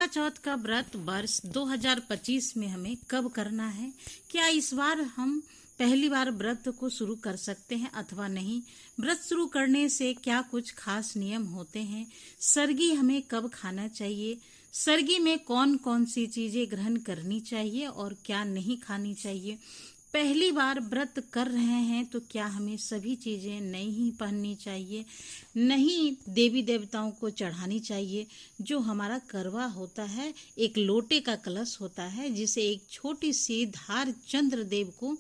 करवा चौथ का व्रत वर्ष 2025 में हमें कब करना है? क्या इस बार हम पहली बार व्रत को शुरू कर सकते हैं अथवा नहीं? व्रत शुरू करने से क्या कुछ खास नियम होते हैं? सरगी हमें कब खाना चाहिए? सरगी में कौन कौन सी चीजें ग्रहण करनी चाहिए और क्या नहीं खानी चाहिए? पहली बार व्रत कर रहे हैं तो क्या हमें सभी चीजें नहीं पहननी चाहिए? नहीं देवी देवताओं को चढ़ानी चाहिए? जो हमारा करवा होता है एक लोटे का कलश होता है जिसे एक छोटी सी धार चंद्र देव को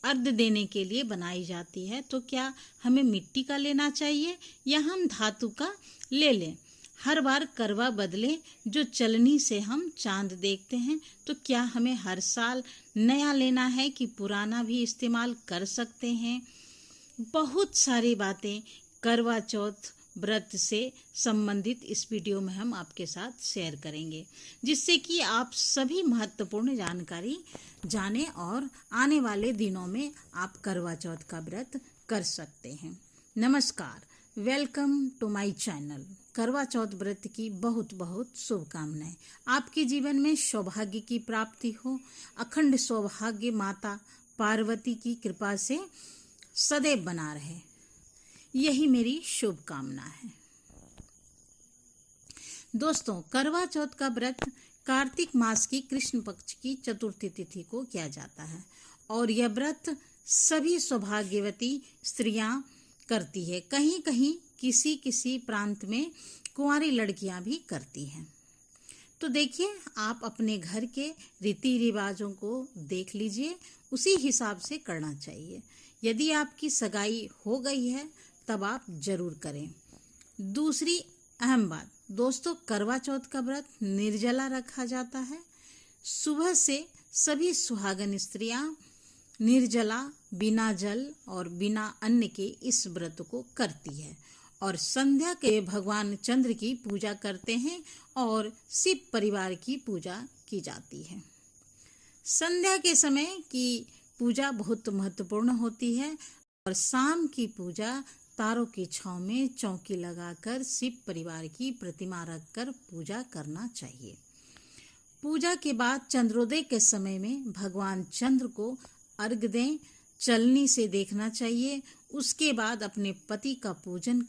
अर्घ देने के लिए बनाई जाती है। तो क्या हमें मिट्टी का लेना चाहिए या हम धातु का ले लें? हर बार करवा बदले जो चलनी से हम चांद देखते हैं, तो क्या हमें हर साल नया लेना है कि पुराना भी इस्तेमाल कर सकते हैं? बहुत सारी बातें करवा चौथ व्रत से संबंधित इस वीडियो में हम आपके साथ शेयर करेंगे, जिससे कि आप सभी महत्वपूर्ण जानकारी जानें और आने वाले दिनों में आप करवा चौथ का व्रत कर सकते हैं। नमस्कार, वेलकम टू माय चैनल। करवा चौथ व्रत की बहुत बहुत शुभकामनाएं। आपके जीवन में सौभाग्य की प्राप्ति हो, अखंड सौभाग्य माता पार्वती की कृपा से सदैव बना रहे, यही मेरी शुभकामना है। दोस्तों, करवा चौथ का व्रत कार्तिक मास की कृष्ण पक्ष की चतुर्थी तिथि को किया जाता है और यह व्रत सभी सौभाग्यवती स्त्रियां करती है। कहीं कहीं किसी किसी प्रांत में कुंवारी लड़कियां भी करती हैं। तो देखिए, आप अपने घर के रीति रिवाजों को देख लीजिए, उसी हिसाब से करना चाहिए। यदि आपकी सगाई हो गई है तब आप जरूर करें। दूसरी अहम बात दोस्तों, करवा चौथ का व्रत निर्जला रखा जाता है। सुबह से सभी सुहागन स्त्रियां निर्जला बिना जल और बिना अन्न के इस व्रत को करती है और संध्या के भगवान चंद्र की पूजा करते हैं और शिव परिवार की पूजा की जाती है। संध्या के समय की पूजा बहुत महत्वपूर्ण होती है और शाम की पूजा तारों की छांव में चौकी लगाकर शिव परिवार की प्रतिमा रखकर पूजा करना चाहिए। पूजा के बाद चंद्रोदय के समय में भगवान चंद्र को अर्घ दें, चलनी से देखना चाहिए। उसके बाद अपने पति का पूजन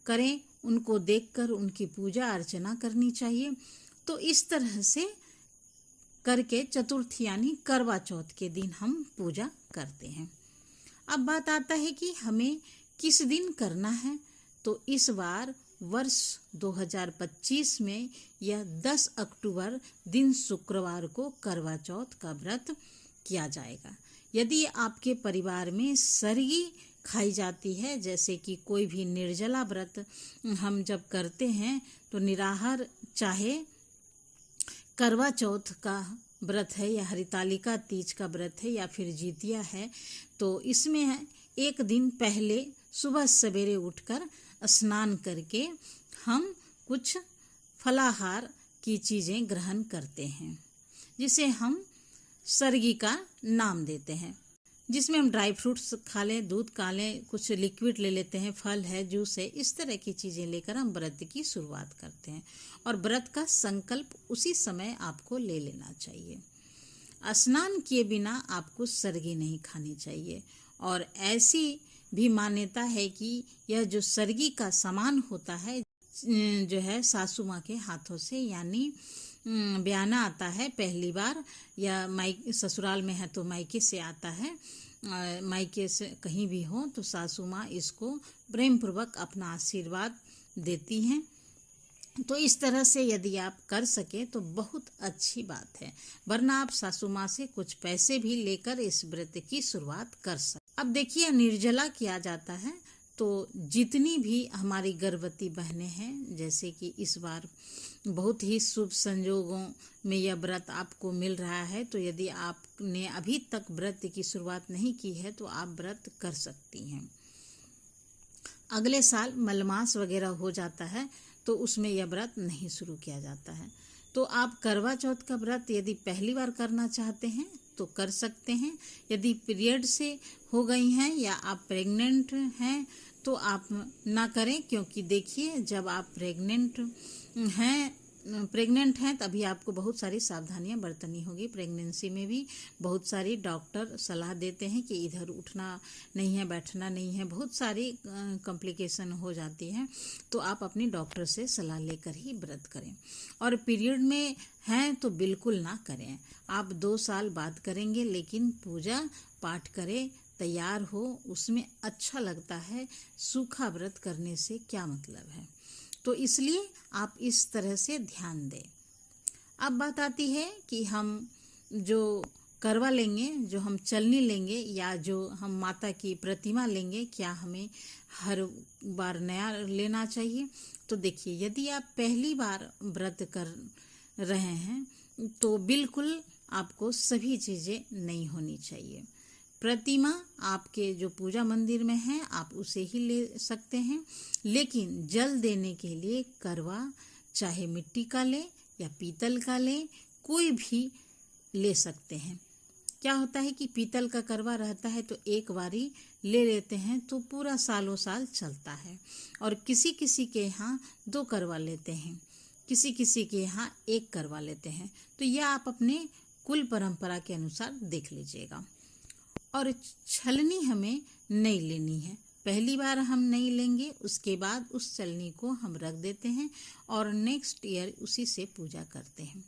करें, उनको देखकर उनकी पूजा अर्चना करनी चाहिए। तो इस तरह से करके चतुर्थी यानी करवा चौथ के दिन हम पूजा करते हैं। अब बात आता है कि हमें किस दिन करना है। तो इस बार वर्ष 2025 में यह 10 अक्टूबर दिन शुक्रवार को करवा चौथ का व्रत किया जाएगा। यदि आपके परिवार में सरगी खाई जाती है, जैसे कि कोई भी निर्जला व्रत हम जब करते हैं तो निराहार, चाहे करवा चौथ का व्रत है या हरितालिका तीज का व्रत है या फिर जितिया है, तो इसमें एक दिन पहले सुबह सवेरे उठकर स्नान करके हम कुछ फलाहार की चीज़ें ग्रहण करते हैं, जिसे हम सरगी का नाम देते हैं, जिसमें हम ड्राई फ्रूट्स खा लें, दूध खा लें, कुछ लिक्विड ले लेते हैं, फल है, जूस है, इस तरह की चीज़ें लेकर हम व्रत की शुरुआत करते हैं और व्रत का संकल्प उसी समय आपको ले लेना चाहिए। स्नान किए बिना आपको सरगी नहीं खानी चाहिए और ऐसी भी मान्यता है कि यह जो सरगी का सामान होता है जो है सासू माँ के हाथों से, यानी बयाना आता है पहली बार, या ससुराल में है तो मायके से आता है, मायके से कहीं भी हो तो सासू माँ इसको प्रेम पूर्वक अपना आशीर्वाद देती हैं। तो इस तरह से यदि आप कर सके तो बहुत अच्छी बात है, वरना आप सासू माँ से कुछ पैसे भी लेकर इस व्रत की शुरुआत कर सकते। अब देखिए, निर्जला किया जाता है तो जितनी भी हमारी गर्भवती बहनें हैं, जैसे कि इस बार बहुत ही शुभ संजोगों में यह व्रत आपको मिल रहा है, तो यदि आपने अभी तक व्रत की शुरुआत नहीं की है तो आप व्रत कर सकती हैं। अगले साल मलमास वगैरह हो जाता है तो उसमें यह व्रत नहीं शुरू किया जाता है। तो आप करवा चौथ का व्रत यदि पहली बार करना चाहते हैं तो कर सकते हैं। यदि पीरियड से हो गई हैं या आप प्रेग्नेंट हैं तो आप ना करें, क्योंकि देखिए, जब आप प्रेग्नेंट हैं प्रेग्नेंट हैं तभी आपको बहुत सारी सावधानियां बरतनी होगी। प्रेगनेंसी में भी बहुत सारी डॉक्टर सलाह देते हैं कि इधर उठना नहीं है, बैठना नहीं है, बहुत सारी कॉम्प्लिकेशन हो जाती है। तो आप अपनी डॉक्टर से सलाह लेकर ही व्रत करें। और पीरियड में हैं तो बिल्कुल ना करें। आप 2 साल बाद करेंगे, लेकिन पूजा पाठ करें, तैयार हो, उसमें अच्छा लगता है। सूखा व्रत करने से क्या मतलब है? तो इसलिए आप इस तरह से ध्यान दें। अब बात आती है कि हम जो करवा लेंगे, जो हम चलनी लेंगे या जो हम माता की प्रतिमा लेंगे, क्या हमें हर बार नया लेना चाहिए? तो देखिए, यदि आप पहली बार व्रत कर रहे हैं तो बिल्कुल आपको सभी चीज़ें नहीं होनी चाहिए। प्रतिमा आपके जो पूजा मंदिर में है आप उसे ही ले सकते हैं, लेकिन जल देने के लिए करवा चाहे मिट्टी का ले या पीतल का ले, कोई भी ले सकते हैं। क्या होता है कि पीतल का करवा रहता है तो एक बारी ले लेते हैं तो पूरा सालों साल चलता है। और किसी किसी के यहाँ 2 करवा लेते हैं, किसी किसी के यहाँ 1 करवा लेते हैं। तो यह आप अपने कुल परंपरा के अनुसार देख लीजिएगा। और छलनी हमें नहीं लेनी है। पहली बार हम नहीं लेंगे, उसके बाद उस छलनी को हम रख देते हैं और नेक्स्ट ईयर उसी से पूजा करते हैं।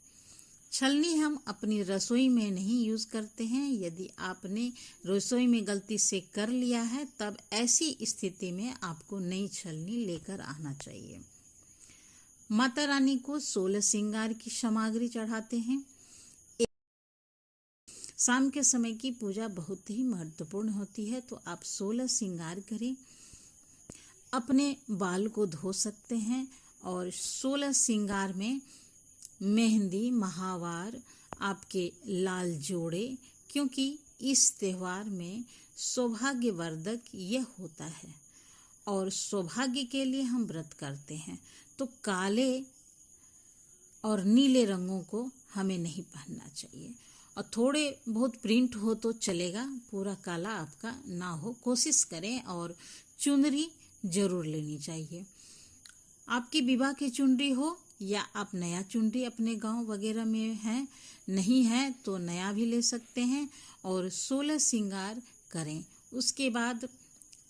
छलनी हम अपनी रसोई में नहीं यूज़ करते हैं। यदि आपने रसोई में गलती से कर लिया है तब ऐसी स्थिति में आपको नई छलनी लेकर आना चाहिए। माता रानी को 16 श्रृंगार की सामग्री चढ़ाते हैं। शाम के समय की पूजा बहुत ही महत्वपूर्ण होती है, तो आप 16 श्रृंगार करें। अपने बाल को धो सकते हैं और 16 श्रृंगार में मेहंदी, महावार, आपके लाल जोड़े, क्योंकि इस त्योहार में सौभाग्यवर्धक यह होता है और सौभाग्य के लिए हम व्रत करते हैं। तो काले और नीले रंगों को हमें नहीं पहनना चाहिए। और थोड़े बहुत प्रिंट हो तो चलेगा, पूरा काला आपका ना हो, कोशिश करें। और चुनरी जरूर लेनी चाहिए। आपकी विवाह की चुनरी हो या आप नया चुनरी अपने गांव वगैरह में है, नहीं है तो नया भी ले सकते हैं। और 16 श्रृंगार करें। उसके बाद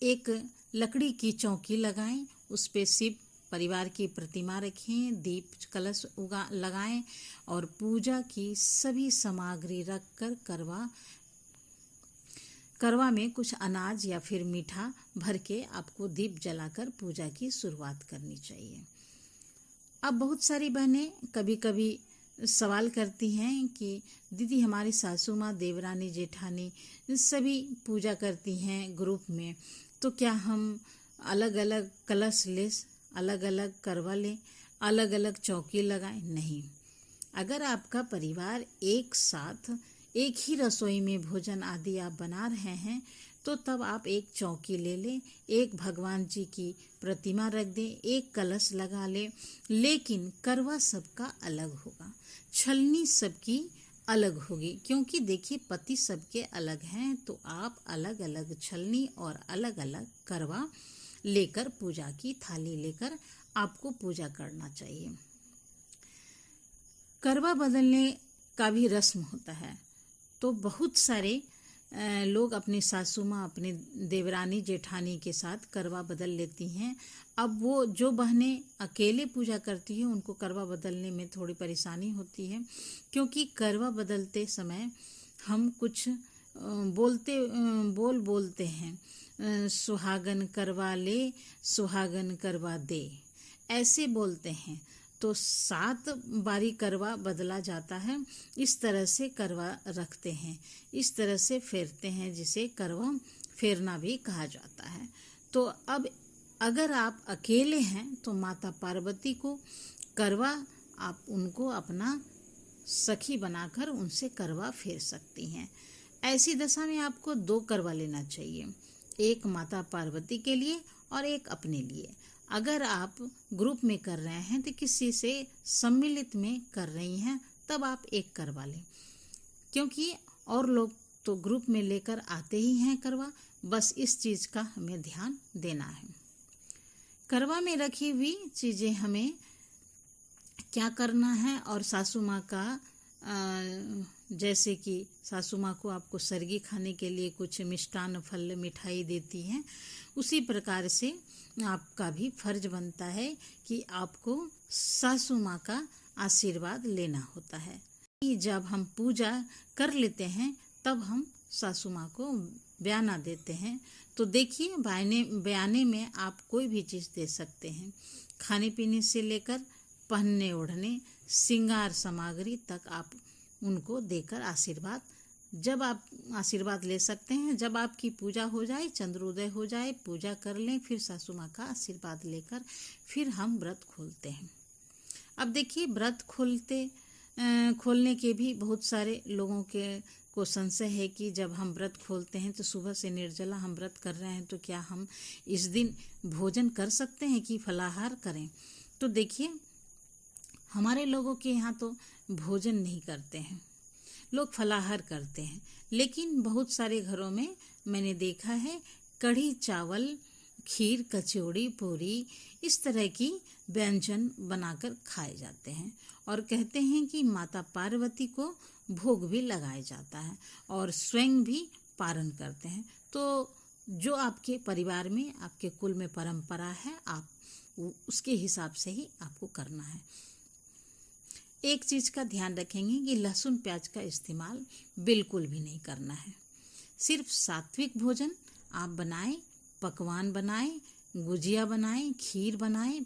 एक लकड़ी की चौकी लगाएं, उस पे शिव परिवार की प्रतिमा रखें, दीप कलश लगाएं और पूजा की सभी सामग्री रखकर करवा में कुछ अनाज या फिर मीठा भर के आपको दीप जलाकर पूजा की शुरुआत करनी चाहिए। अब बहुत सारी बहनें कभी कभी सवाल करती हैं कि दीदी हमारी सासू माँ, देवरानी, जेठानी सभी पूजा करती हैं ग्रुप में, तो क्या हम अलग अलग कलश ले, अलग अलग करवा लें, अलग अलग चौकी लगाएं? नहीं। अगर आपका परिवार एक साथ एक ही रसोई में भोजन आदि आप बना रहे हैं तो तब आप एक चौकी ले लें, एक भगवान जी की प्रतिमा रख दें, एक कलश लगा लें, लेकिन करवा सबका अलग होगा, छलनी सबकी अलग होगी। क्योंकि देखिए, पति सबके अलग हैं, तो आप अलग अलग छलनी और अलग अलग करवा लेकर, पूजा की थाली लेकर आपको पूजा करना चाहिए। करवा बदलने का भी रस्म होता है, तो बहुत सारे लोग अपनी सासू माँ, अपनी देवरानी, जेठानी के साथ करवा बदल लेती हैं। अब वो जो बहनें अकेले पूजा करती हैं उनको करवा बदलने में थोड़ी परेशानी होती है, क्योंकि करवा बदलते समय हम कुछ बोलते हैं, सुहागन करवा ले, सुहागन करवा दे, ऐसे बोलते हैं। तो 7 बारी करवा बदला जाता है। इस तरह से करवा रखते हैं, इस तरह से फेरते हैं, जिसे करवा फेरना भी कहा जाता है। तो अब अगर आप अकेले हैं तो माता पार्वती को करवा, आप उनको अपना सखी बनाकर उनसे करवा फेर सकती हैं। ऐसी दशा में आपको 2 करवा लेना चाहिए, एक माता पार्वती के लिए और एक अपने लिए। अगर आप ग्रुप में कर रहे हैं तो किसी से सम्मिलित में कर रही हैं तब आप एक करवा लें, क्योंकि और लोग तो ग्रुप में लेकर आते ही हैं करवा। बस इस चीज़ का हमें ध्यान देना है। करवा में रखी हुई चीज़ें हमें क्या करना है। और सासू माँ का जैसे कि सासू माँ को आपको सरगी खाने के लिए कुछ मिष्टान्न फल मिठाई देती हैं, उसी प्रकार से आपका भी फर्ज बनता है कि आपको सासू माँ का आशीर्वाद लेना होता है। जब हम पूजा कर लेते हैं तब हम सासू माँ को बयाना देते हैं। तो देखिए, बयाने में आप कोई भी चीज़ दे सकते हैं, खाने पीने से लेकर पहनने ओढ़ने, श्रृंगार सामग्री तक आप उनको देकर जब आप आशीर्वाद ले सकते हैं। जब आपकी पूजा हो जाए, चंद्रोदय हो जाए, पूजा कर लें, फिर सासू माँ का आशीर्वाद लेकर फिर हम व्रत खोलते हैं। अब देखिए, व्रत खोलने के भी बहुत सारे लोगों को संशय है कि जब हम व्रत खोलते हैं तो सुबह से निर्जला हम व्रत कर रहे हैं, तो क्या हम इस दिन भोजन कर सकते हैं कि फलाहार करें। तो देखिए, हमारे लोगों के यहाँ तो भोजन नहीं करते हैं, लोग फलाहार करते हैं। लेकिन बहुत सारे घरों में मैंने देखा है कढ़ी चावल, खीर, कचौड़ी, पूरी, इस तरह की व्यंजन बनाकर खाए जाते हैं। और कहते हैं कि माता पार्वती को भोग भी लगाया जाता है और स्वयं भी पारण करते हैं। तो जो आपके परिवार में, आपके कुल में परंपरा है, आप उसके हिसाब से ही आपको करना है। एक चीज़ का ध्यान रखेंगे कि लहसुन प्याज का इस्तेमाल बिल्कुल भी नहीं करना है। सिर्फ सात्विक भोजन आप बनाएं, पकवान बनाएं, गुजिया बनाएं, खीर बनाएं,